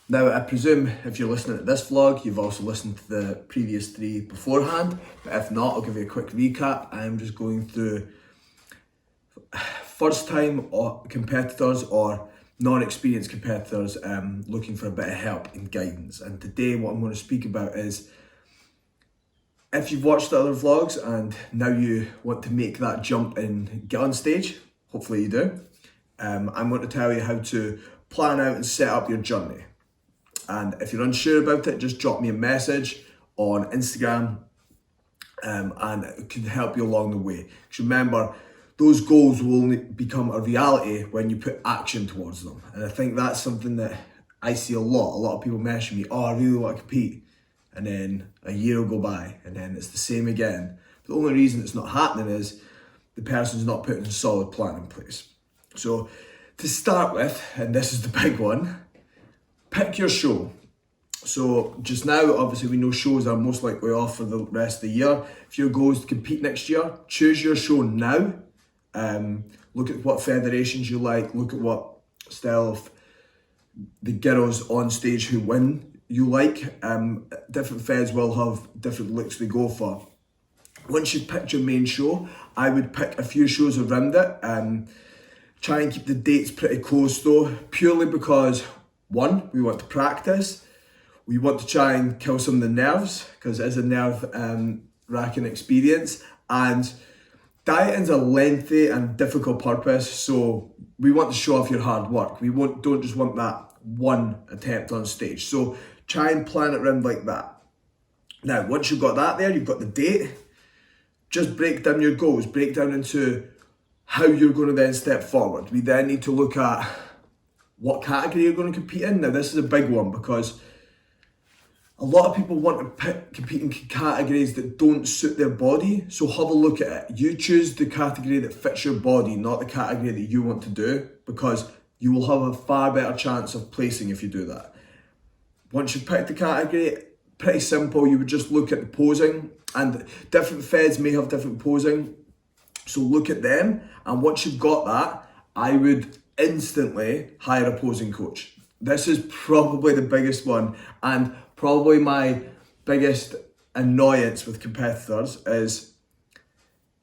Now, I presume if you're listening to this vlog, you've also listened to the previous 3 beforehand, but if not, I'll give you a quick recap. I'm just going through first time competitors or non-experienced competitors looking for a bit of help and guidance. And today what I'm going to speak about is, if you've watched the other vlogs and now you want to make that jump and get on stage, hopefully you do, I'm going to tell you how to plan out and set up your journey. And if you're unsure about it, just drop me a message on Instagram and it can help you along the way. Because remember, those goals will only become a reality when you put action towards them. And I think that's something that I see a lot. A lot of people message me, oh, I really want to compete. And then a year will go by and then it's the same again. The only reason it's not happening is the person's not putting a solid plan in place. So to start with, and this is the big one, pick your show. So just now, obviously we know shows are most likely off for the rest of the year. If your goal is to compete next year, choose your show now. Look at what federations you like, look at what style of the girls on stage who win you like. Different feds will have different looks they go for. Once you've picked your main show, I would pick a few shows around it. Try and keep the dates pretty close though, purely because one, we want to practice. We want to try and kill some of the nerves because it is a nerve wracking experience, and dieting's a lengthy and difficult purpose, so we want to show off your hard work. We don't just want that one attempt on stage. So try and plan it around like that. Now, once you've got that there, you've got the date, just break down your goals, break down into how you're going to then step forward. We then need to look at what category you're going to compete in. Now, this is a big one because a lot of people want to compete in categories that don't suit their body. So have a look at it. You choose the category that fits your body, not the category that you want to do, because you will have a far better chance of placing if you do that. Once you've picked the category, pretty simple, you would just look at the posing, and different feds may have different posing. So look at them, and once you've got that, I would instantly hire a posing coach. This is probably the biggest one, and probably my biggest annoyance with competitors is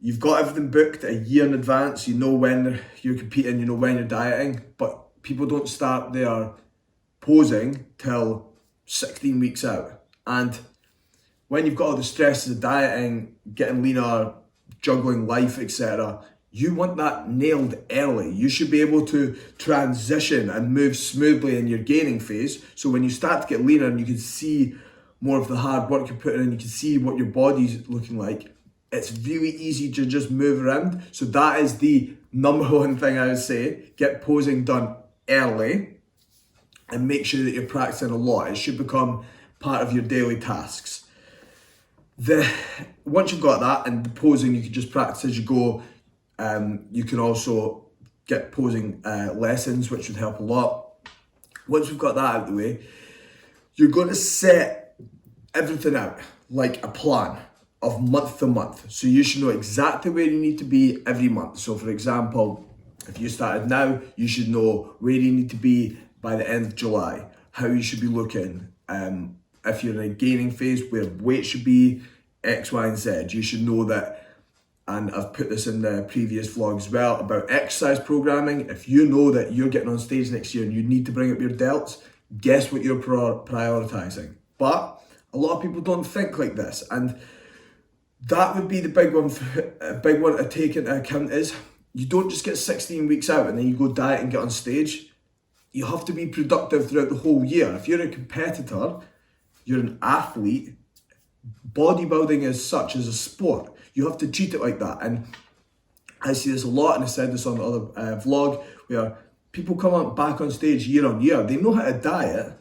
you've got everything booked a year in advance, you know when you're competing, you know when you're dieting, but people don't start their posing till 16 weeks out. And when you've got all the stresses of dieting, getting leaner, juggling life, etc., you want that nailed early. You should be able to transition and move smoothly in your gaining phase. So when you start to get leaner and you can see more of the hard work you're putting in, you can see what your body's looking like, it's really easy to just move around. So that is the number one thing I would say. Get posing done early and make sure that you're practicing a lot. It should become part of your daily tasks. Once you've got that and the posing, you can just practice as you go. You can also get posing lessons, which would help a lot. Once we've got that out of the way, you're going to set everything out like a plan of month to month. So you should know exactly where you need to be every month. So for example, if you started now, you should know where you need to be by the end of July, how you should be looking. If you're in a gaining phase, where weight should be, X, Y, and Z. You should know that, and I've put this in the previous vlog as well, about exercise programming. If you know that you're getting on stage next year and you need to bring up your delts, guess what you're prioritizing. But a lot of people don't think like this, and that would be the big one. A big one to take into account is you don't just get 16 weeks out and then you go diet and get on stage. You have to be productive throughout the whole year. If you're a competitor, you're an athlete, bodybuilding as such as a sport. You have to treat it like that. And I see this a lot, and I said this on the other vlog, where people come back on stage year on year. They know how to diet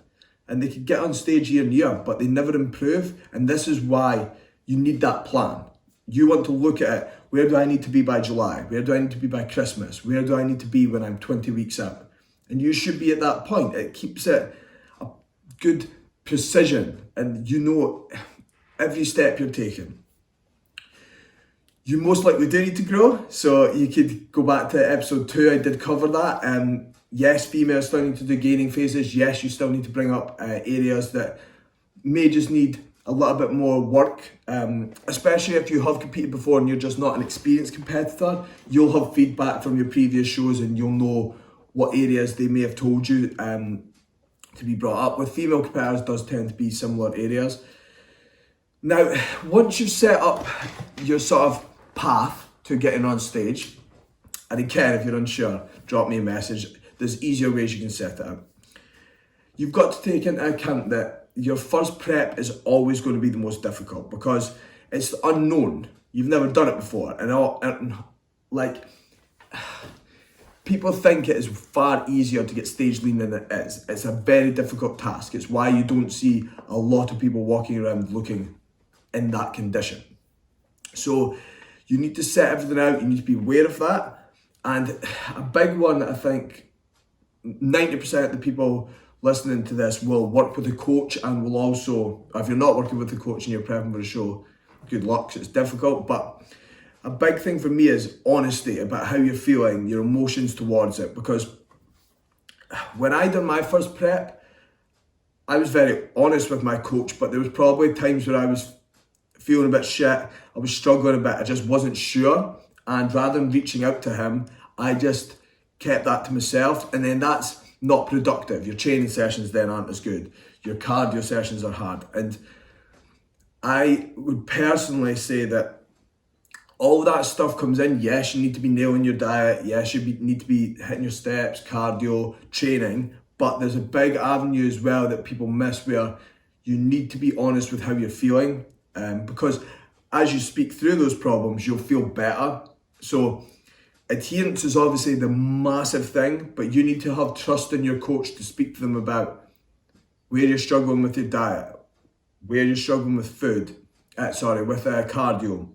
and they can get on stage year on year, but they never improve. And this is why you need that plan. You want to look at it. Where do I need to be by July? Where do I need to be by Christmas? Where do I need to be when I'm 20 weeks out? And you should be at that point. It keeps it a good precision, and you know every step you're taking. You most likely do need to grow, so you could go back to episode 2, I did cover that. Yes, females still need to do gaining phases. Yes, you still need to bring up areas that may just need a little bit more work, especially if you have competed before and you're just not an experienced competitor. You'll have feedback from your previous shows and you'll know what areas they may have told you to be brought up. With female competitors, does tend to be similar areas. Now, once you've set up your sort of path to getting on stage, and again, if you're unsure, drop me a message. There's easier ways you can set it up. You've got to take into account that your first prep is always going to be the most difficult because it's the unknown. You've never done it before, and people think it is far easier to get stage lean than it is. It's a very difficult task. It's why you don't see a lot of people walking around looking in that condition. So you need to set everything out. You need to be aware of that. And a big one that I think 90% of the people listening to this will work with a coach and will also, if you're not working with a coach and you're prepping for a show, good luck, 'cause it's difficult. But a big thing for me is honesty about how you're feeling, your emotions towards it. Because when I done my first prep, I was very honest with my coach, but there was probably times where I was feeling a bit shit, I was struggling a bit, I just wasn't sure. And rather than reaching out to him, I just kept that to myself. And then that's not productive. Your training sessions then aren't as good. Your cardio sessions are hard. And I would personally say that all that stuff comes in. Yes, you need to be nailing your diet. Yes, you need to be hitting your steps, cardio, training. But there's a big avenue as well that people miss where you need to be honest with how you're feeling. Because as you speak through those problems, you'll feel better. So adherence is obviously the massive thing, but you need to have trust in your coach to speak to them about where you're struggling with your diet, where you're struggling with food, with cardio,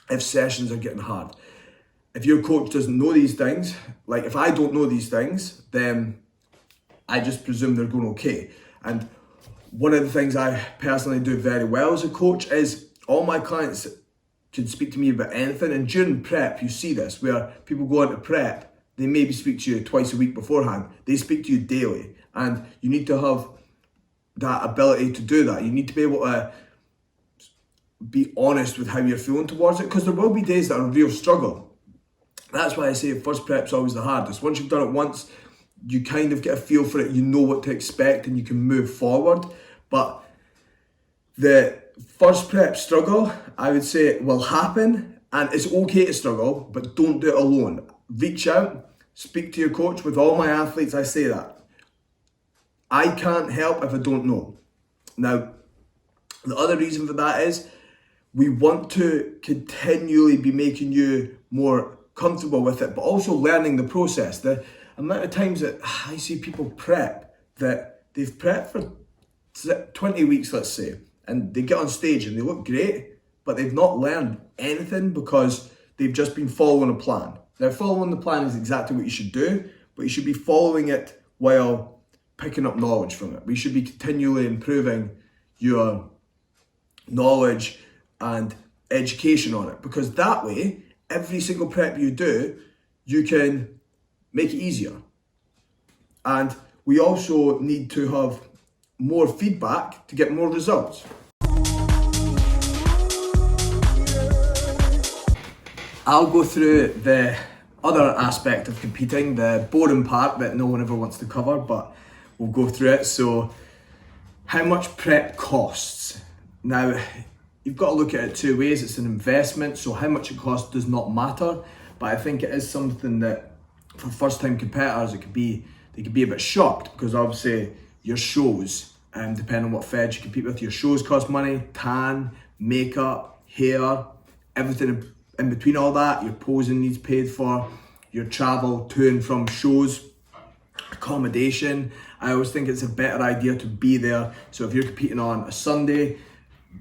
if sessions are getting hard. If your coach doesn't know these things, like if I don't know these things, then I just presume they're going okay. And one of the things I personally do very well as a coach is all my clients can speak to me about anything. And during prep, you see this, where people go into prep, they maybe speak to you twice a week beforehand. They speak to you daily. And you need to have that ability to do that. You need to be able to be honest with how you're feeling towards it, because there will be days that are a real struggle. That's why I say first prep's always the hardest. Once you've done it once, you kind of get a feel for it, you know what to expect, and you can move forward. But the first prep struggle, I would say, will happen, and it's okay to struggle, but don't do it alone. Reach out, speak to your coach. With all my athletes, I say that. I can't help if I don't know. Now, the other reason for that is we want to continually be making you more comfortable with it, but also learning the process. The amount of times that I see people prep, that they've prepped for 20 weeks, let's say, and they get on stage and they look great, but they've not learned anything because they've just been following a plan. Now, following the plan is exactly what you should do, but you should be following it while picking up knowledge from it. We should be continually improving your knowledge and education on it, because that way, every single prep you do, you can make it easier. And we also need to have more feedback to get more results. I'll go through the other aspect of competing, the boring part that no one ever wants to cover, but we'll go through it. So, how much prep costs? Now, you've got to look at it two ways. It's an investment, so how much it costs does not matter, but I think it is something that for first-time competitors, they could be a bit shocked, because obviously your shows, depending on what feds you compete with, your shows cost money, tan, makeup, hair, everything in between all that. Your posing needs paid for, your travel to and from shows, accommodation. I always think it's a better idea to be there. So if you're competing on a Sunday,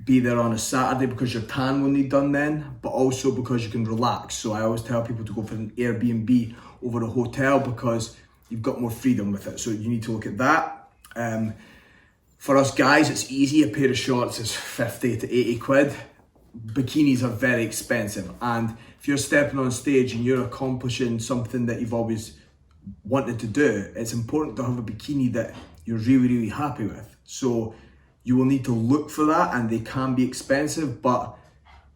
be there on a Saturday, because your tan will need done then, but also because you can relax. So I always tell people to go for an Airbnb over a hotel, because you've got more freedom with it. So you need to look at that. For us guys, it's easy. A pair of shorts is 50 to 80 quid. Bikinis are very expensive. And if you're stepping on stage and you're accomplishing something that you've always wanted to do, it's important to have a bikini that you're really happy with. So you will need to look for that, and they can be expensive, but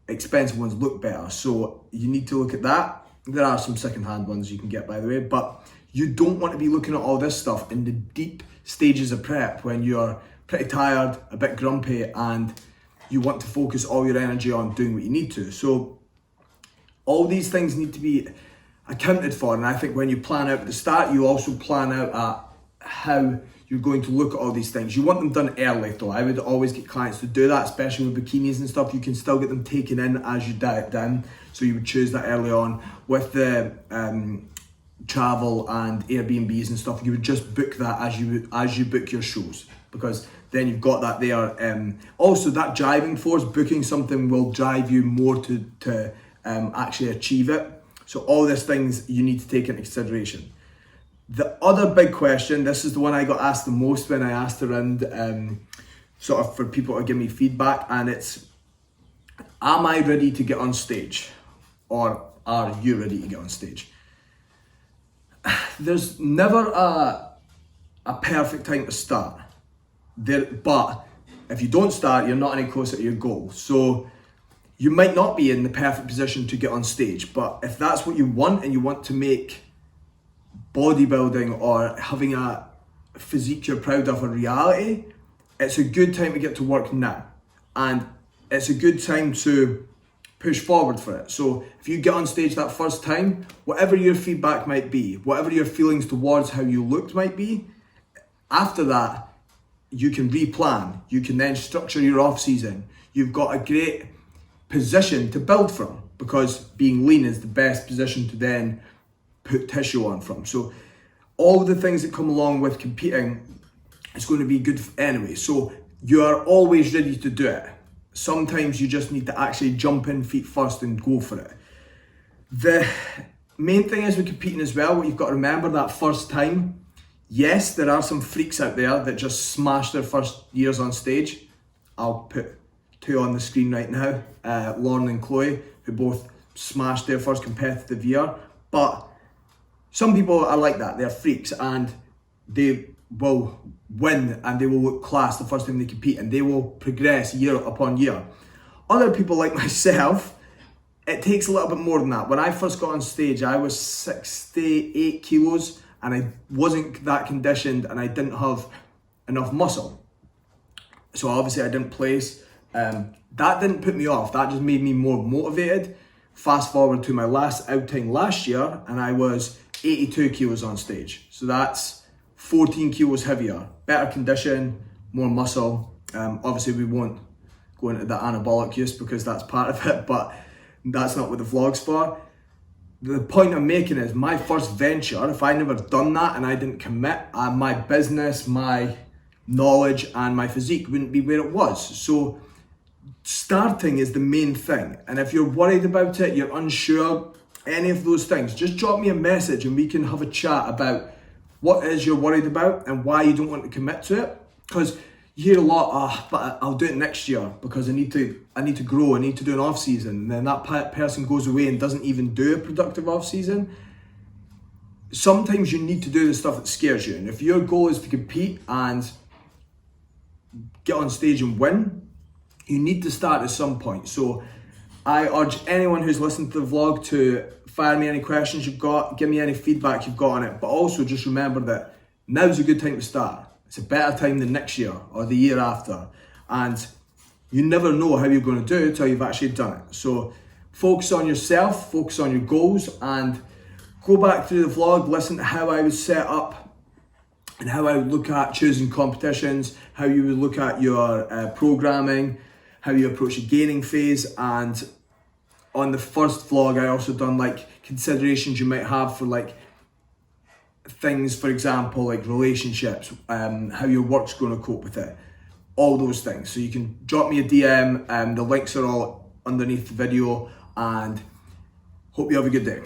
expensive ones look better. So you need to look at that. There are some secondhand ones you can get, by the way, but you don't want to be looking at all this stuff in the deep stages of prep when you're pretty tired, a bit grumpy, and you want to focus all your energy on doing what you need to. So all these things need to be accounted for, and I think when you plan out at the start, you also plan out how you're going to look at all these things. You want them done early though. I would always get clients to do that, especially with bikinis and stuff. You can still get them taken in as you diet down, so you would choose that early on. With the travel and Airbnbs and stuff, you would just book that as you book your shows, because then you've got that there. Also, that driving force, booking something will drive you more to actually achieve it. So all these things you need to take into consideration. The other big question, this is the one I got asked the most when I asked around sort of for people to give me feedback, and it's, am I ready to get on stage? Or are you ready to get on stage? There's never a perfect time to start. But if you don't start, you're not any closer to your goal. So you might not be in the perfect position to get on stage, but if that's what you want and you want to make bodybuilding or having a physique you're proud of a reality, it's a good time to get to work now. And it's a good time to push forward for it. So if you get on stage that first time, whatever your feedback might be, whatever your feelings towards how you looked might be, after that, you can replan. You can then structure your off season. You've got a great position to build from, because being lean is the best position to then put tissue on from. So all the things that come along with competing, it's going to be good anyway. So you are always ready to do it. Sometimes you just need to actually jump in feet first and go for it. The main thing is with competing as well, what you've got to remember, that first time, yes, there are some freaks out there that just smash their first years on stage. I'll put two on the screen right now, Lauren and Chloe, who both smashed their first competitive year. But some people are like that, they're freaks, and they will win and they will look class the first time they compete, and they will progress year upon year. Other people like myself, it takes a little bit more than that. When I first got on stage, I was 68 kilos and I wasn't that conditioned and I didn't have enough muscle. So obviously I didn't place. That didn't put me off, that just made me more motivated. Fast forward to my last outing last year and I was 82 kilos on stage. So that's 14 kilos heavier, better condition, more muscle. Obviously we won't go into the anabolic use because that's part of it, but that's not what the vlog's for. The point I'm making is, my first venture, if I never done that and I didn't commit, my business, my knowledge and my physique wouldn't be where it was. So starting is the main thing. And if you're worried about it, you're unsure, any of those things, just drop me a message and we can have a chat about what it is you're worried about and why you don't want to commit to it. Because you hear a lot, but I'll do it next year because I need to grow, I need to do an off season. And then that person goes away and doesn't even do a productive off season. Sometimes you need to do the stuff that scares you. And if your goal is to compete and get on stage and win, you need to start at some point. So I urge anyone who's listened to the vlog to fire me any questions you've got, give me any feedback you've got on it. But also just remember that now's a good time to start. It's a better time than next year or the year after. And you never know how you're going to do until you've actually done it. So focus on yourself, focus on your goals, and go back through the vlog, listen to how I was set up and how I would look at choosing competitions, how you would look at your programming, how you approach your gaining phase. And on the first vlog, I also done like considerations you might have for like things, for example, like relationships, how your work's going to cope with it, all those things. So you can drop me a DM, the links are all underneath the video, and hope you have a good day.